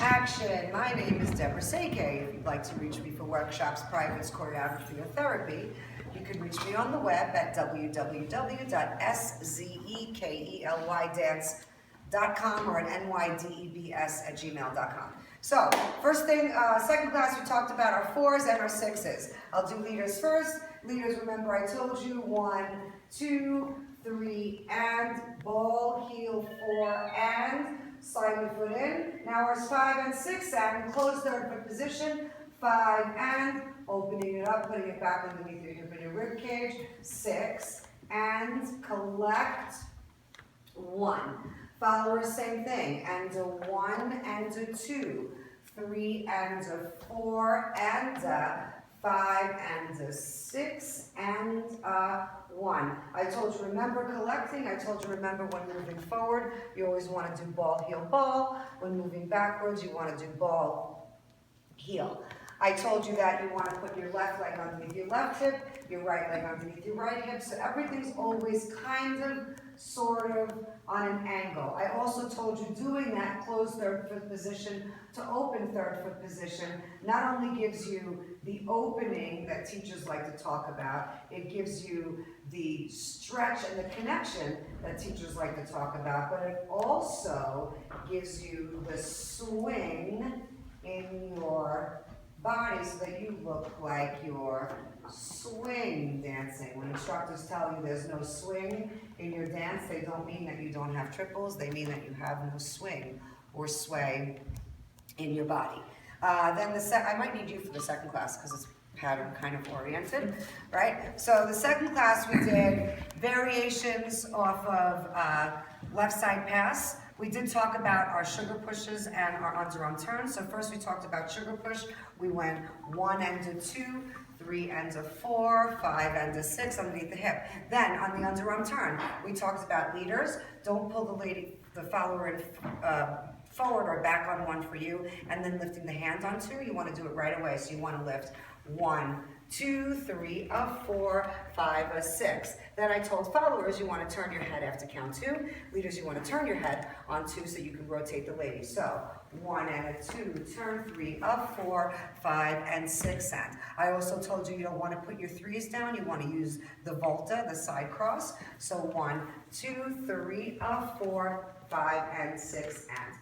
Action! My name is Deborah Szekely. If you'd like to reach me for workshops, privates, choreography, or therapy, you can reach me on the web at www.szekely.com or at nydebs@gmail.com. So, first thing, second class we talked about our 4s and our 6s. I'll do leaders first. Leaders, remember I told you 1, 2, 3, and ball, heel, 4, and slide your foot in. Now ours 5 and 6 and close third foot position. 5 and opening it up, putting it back underneath your hip and your rib cage. 6 and collect 1. Follower, same thing. And a 1 and a 2. 3 and a 4 and a 5 and a 6 and a 1. I told you remember collecting. I told you remember when moving forward, you always want to do ball, heel, ball. When moving backwards, you want to do ball, heel. I told you that you want to put your left leg underneath your left hip, your right leg underneath your right hip, so everything's always kind of, sort of, on an angle. I also told you doing that closed third foot position to open third foot position not only gives you the opening that teachers like to talk about, it gives you the stretch and the connection that teachers like to talk about, but it also gives you the swing in your body so that you look like you're swing dancing. When instructors tell you there's no swing in your dance, they don't mean that you don't have triples, they mean that you have no swing or sway in your body. Then I might need you for the second class because it's pattern kind of oriented, right? So the second class we did variations off of left side pass. We did talk about our sugar pushes and our underarm turns. So first we talked about sugar push. We went 1 and a 2, 3 and a 4, 5 and a 6 underneath the hip. Then on the underarm turn, we talked about leaders. Don't pull the follower in forward or back on 1 for you, and then lifting the hand on 2. You want to do it right away. So you want to lift 1, 2, 3, 4, 5, 6. Then I told followers you want to turn your head after count 2. Leaders, you want to turn your head on 2 so you can rotate the lady. So 1 and a 2, turn 3, 4, 5 and 6 and. I also told you you don't want to put your 3s down. You want to use the volta, the side cross. So 1, 2, 3, 4, 5 and 6 and.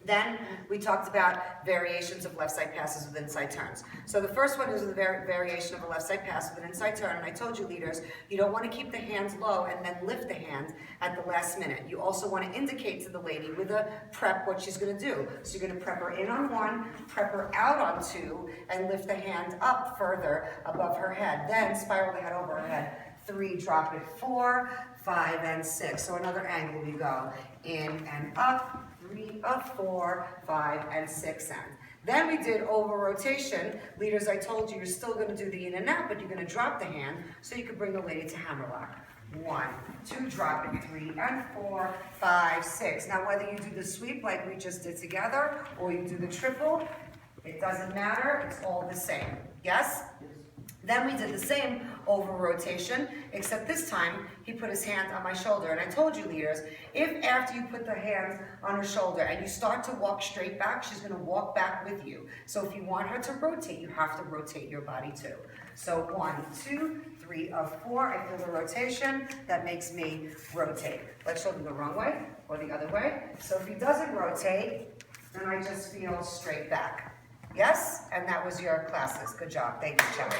Then we talked about variations of left side passes with inside turns. So the first one is the variation of a left side pass with an inside turn. And I told you, leaders, you don't want to keep the hands low and then lift the hand at the last minute. You also want to indicate to the lady with a prep what she's going to do. So you're going to prep her in on 1, prep her out on 2, and lift the hand up further above her head. Then spiral the head over her head. 3, drop it, 4, 5, and 6. So another angle we go in and up. 3, 4, 5, and 6 and. Then we did over rotation. Leaders, I told you you're still going to do the in and out, but you're going to drop the hand so you can bring the lady to hammerlock. 1, 2, drop it, 3 and 4, 5, 6. Now whether you do the sweep like we just did together or you do the triple, it doesn't matter. It's all the same. Yes? Then we did the same over rotation, except this time he put his hand on my shoulder. And I told you, leaders, if after you put the hand on her shoulder and you start to walk straight back, she's going to walk back with you. So if you want her to rotate, you have to rotate your body too. So 1, 2, 3, 4. I feel the rotation. That makes me rotate. Let's show them the wrong way or the other way. So if he doesn't rotate, then I just feel straight back. Yes? And that was your classes. Good job. Thank you, Chuck.